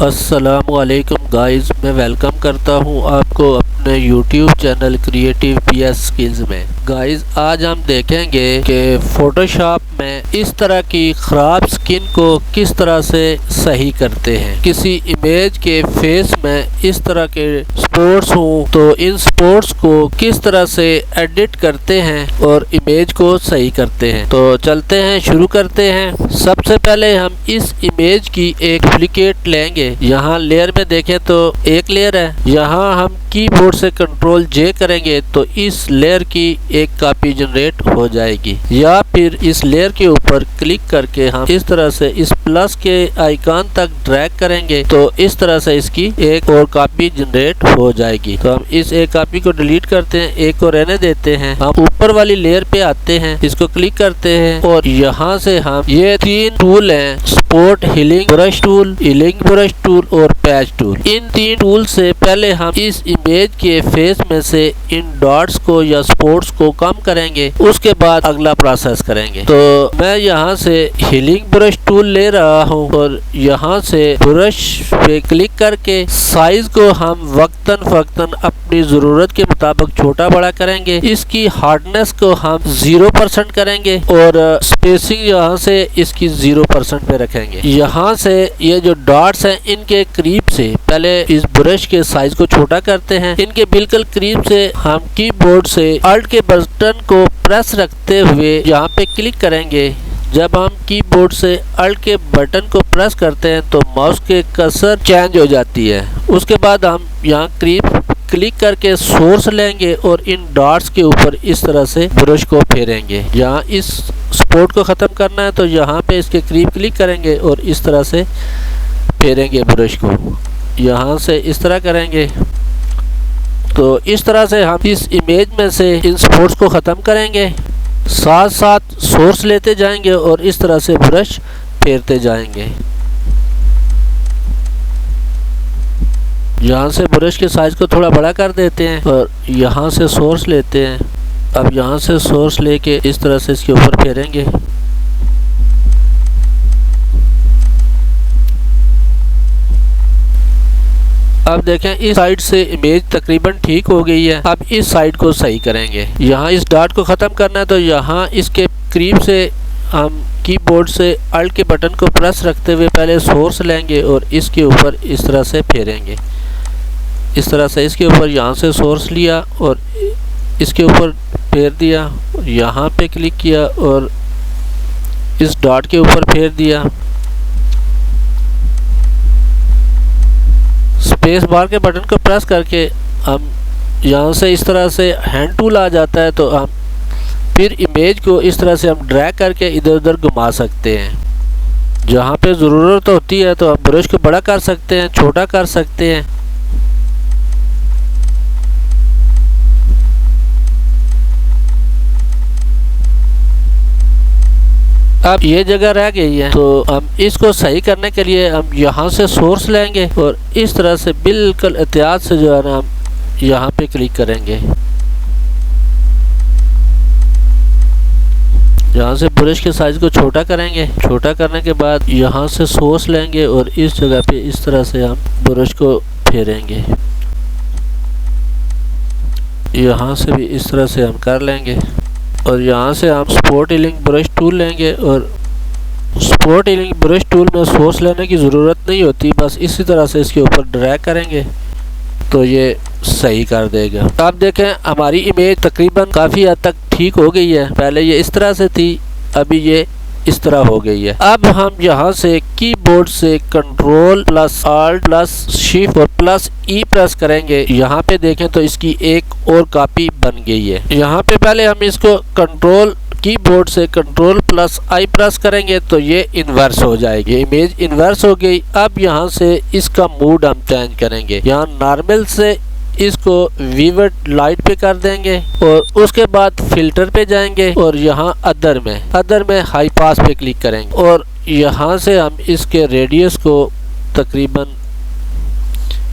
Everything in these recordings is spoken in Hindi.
अस्सलामुअलैकुम गाइस, मैं वेलकम करता हूं आपको अपने YouTube channel creative PS skills में। गाइस, आज हम देखेंगे कि फोटोशॉप में इस तरह की ख़राब स्किन को किस तरह से सही करते हैं। किसी इमेज के फेस में इस तरह के स्पॉट्स हों तो इन स्पॉट्स को किस तरह से एडिट करते हैं और इमेज को सही करते हैं। तो चलते हैं, शुरू करते हैं। सबसे पहले हम इस इमेज की एक डुप्लीकेट लेंगे। यहाँ लेयर में देखें तो एक लेयर है, यहाँ हम कीबोर्ड से कंट्रोल J करेंगे तो इस लेयर की एक कॉपी जनरेट हो जाएगी। या फिर इस लेयर के ऊपर क्लिक करके हम इस तरह से इस प्लस के आइकन तक ड्रैग करेंगे तो इस तरह से इसकी एक और कॉपी जनरेट हो जाएगी। तो हम इस एक कॉपी को डिलीट करते हैं, एक को रहने देते हैं। हम ऊपर वाली लेयर पे आते हैं, इसको क्लिक करते हैं और यहाँ से हम ये तीन टूल हैं, spot, healing brush tool, healing brush tool और पैच टूल। इन तीन टूल से पहले हम इस इमेज के फेस में से इन डॉट्स को या स्पॉट्स को कम करेंगे, उसके बाद अगला प्रोसेस करेंगे। तो मैं यहाँ से हीलिंग ब्रश टूल ले रहा हूँ और यहाँ से ब्रश पे क्लिक करके साइज को हम वक्तन फक्तन अपनी जरूरत के मुताबिक छोटा बड़ा करेंगे। इसकी हार्डनेस को हम 0% करेंगे और स्पेसिंग यहाँ से इसकी 0% पे रखेंगे। यहाँ से ये जो डॉट्स हैं इनके करीब से पहले इस ब्रश के साइज को छोटा करते हैं। इनके बिल्कुल करीब से हम कीबोर्ड से अल्ट के बटन को प्रेस रखते हुए यहाँ पे क्लिक करेंगे। जब हम कीबोर्ड से अल्ट के बटन को प्रेस करते हैं तो माउस के कर्सर चेंज हो जाती है। उसके बाद हम यहाँ करीब क्लिक करके सोर्स लेंगे और इन डॉट्स के ऊपर इस तरह से ब्रश को फेरेंगे। यहाँ इस स्पॉट को ख़त्म करना है तो यहाँ पे इसके करीब क्लिक करेंगे और इस तरह से फेरेंगे ब्रश को। यहाँ से इस तरह करेंगे तो इस तरह से हम इस इमेज में से इन स्पॉट्स को ख़त्म करेंगे। साथ साथ सोर्स लेते जाएंगे और इस तरह से ब्रश फेरते जाएंगे। यहाँ से ब्रश के साइज को थोड़ा बड़ा कर देते हैं और यहाँ से सोर्स लेते हैं। अब यहाँ से सोर्स लेके इस तरह से इसके ऊपर फेरेंगे। अब देखें, इस साइड से इमेज तकरीबन ठीक हो गई है। अब इस साइड को सही करेंगे। यहाँ इस डॉट को ख़त्म करना है तो यहाँ इसके करीब से हम कीबोर्ड से अल्ट के बटन को प्रेस रखते हुए पहले सोर्स लेंगे और इसके ऊपर इस तरह से फेरेंगे। इस तरह से इसके ऊपर यहाँ से सोर्स लिया और इसके ऊपर फेर दिया, यहाँ पे क्लिक किया और इस डॉट के ऊपर फेर दिया। स्पेस बार के बटन को प्रेस करके हम यहाँ से इस तरह से हैंड टूल आ जाता है तो हम फिर इमेज को इस तरह से हम ड्रैग करके इधर उधर घुमा सकते हैं। जहाँ पे ज़रूरत होती है तो हम ब्रश को बड़ा कर सकते हैं, छोटा कर सकते हैं। अब ये जगह रह गई है तो हम इसको सही करने के लिए हम यहाँ से सोर्स लेंगे और इस तरह से बिल्कुल एहतियात से जो है ना हम यहाँ पे क्लिक करेंगे। यहाँ से ब्रश के साइज को छोटा करेंगे। छोटा करने के बाद यहाँ से सोर्स लेंगे और इस जगह पे इस तरह से हम ब्रश को फेरेंगे। यहाँ से भी इस तरह से हम कर लेंगे और यहाँ से हम स्पॉट हीलिंग ब्रश टूल लेंगे और स्पॉट हीलिंग ब्रश टूल में सोर्स लेने की ज़रूरत नहीं होती, बस इसी तरह से इसके ऊपर ड्रैग करेंगे तो ये सही कर देगा। आप देखें, हमारी इमेज तकरीबन काफ़ी हद तक ठीक हो गई है। पहले ये इस तरह से थी, अभी ये इस तरह हो गई है। अब हम यहाँ से कीबोर्ड से control plus alt plus shift और प्लस ई प्रेस करेंगे। यहाँ पे देखें तो इसकी एक और कॉपी बन गई है। यहाँ पे पहले हम इसको कंट्रोल कीबोर्ड से कंट्रोल प्लस आई प्रेस करेंगे तो ये इन्वर्स हो जाएगी। इमेज इन्वर्स हो गई। अब यहाँ से इसका मूड हम चेंज करेंगे। यहाँ नॉर्मल से इसको विविड लाइट पे कर देंगे और उसके बाद फिल्टर पे जाएंगे और यहाँ अदर में हाई पास पे क्लिक करेंगे और यहाँ से हम इसके रेडियस को तकरीबन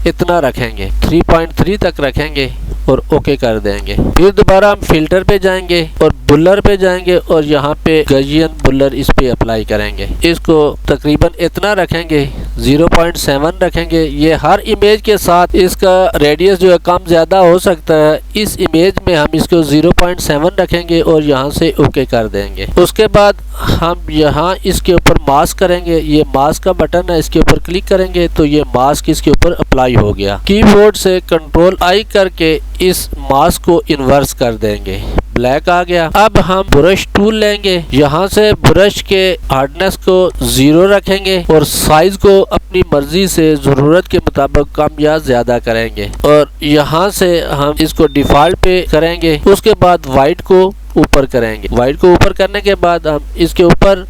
इतना रखेंगे, 3.3 तक रखेंगे और ओके कर देंगे। फिर दोबारा हम फिल्टर पे जाएंगे और बुलर पे जाएंगे और यहाँ पे गजियन बुलर इस पे अप्लाई करेंगे। इसको तकरीबन इतना रखेंगे, 0.7 रखेंगे। ये हर इमेज के साथ इसका रेडियस जो है कम ज़्यादा हो सकता है। इस इमेज में हम इसको 0.7 रखेंगे और यहाँ से ओके कर देंगे। उसके बाद हम यहाँ इसके ऊपर मास्क करेंगे। ये मास्क का बटन है, इसके ऊपर क्लिक करेंगे तो ये मास्क इसके ऊपर अप्लाई हो गया। कीबोर्ड से कंट्रोल आई करके इस मास्क को इन्वर्स कर देंगे, ब्लैक आ गया। अब हम ब्रश टूल लेंगे, यहाँ से ब्रश के हार्डनेस को 0 रखेंगे और साइज को अपनी मर्जी से ज़रूरत के मुताबिक कम या ज़्यादा करेंगे और यहाँ से हम इसको डिफ़ॉल्ट पे करेंगे। उसके बाद वाइट को ऊपर करेंगे। वाइट को ऊपर करने के बाद हम इसके ऊपर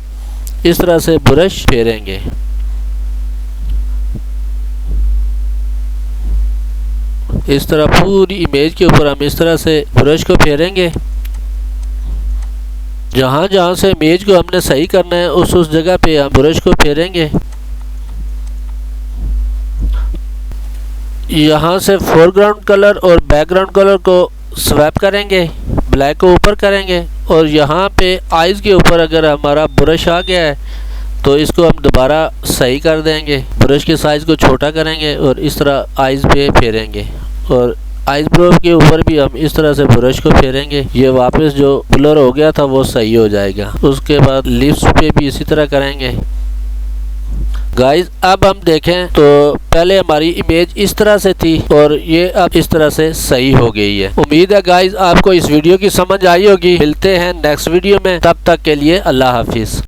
इस तरह से ब्रश फेरेंगे। इस तरह पूरी इमेज के ऊपर हम इस तरह से ब्रश को फेरेंगे। जहाँ जहाँ से इमेज को हमने सही करना है उस जगह पे हम ब्रश को फेरेंगे। यहाँ से फोरग्राउंड कलर और बैकग्राउंड कलर को स्वैप करेंगे, ब्लैक को ऊपर करेंगे और यहाँ पे आइज़ के ऊपर अगर हमारा ब्रश आ गया है तो इसको हम दोबारा सही कर देंगे। ब्रश के साइज़ को छोटा करेंगे और इस तरह आइज़ पे फेरेंगे और आईब्रो के ऊपर भी हम इस तरह से ब्रश को फेरेंगे। ये वापस जो ब्लर हो गया था वो सही हो जाएगा। उसके बाद लिप्स पे भी इसी तरह करेंगे। गाइस अब हम देखें तो पहले हमारी इमेज इस तरह से थी और ये अब इस तरह से सही हो गई है। उम्मीद है गाइस आपको इस वीडियो की समझ आई होगी। मिलते हैं नेक्स्ट वीडियो में, तब तक के लिए अल्लाह हाफिज़।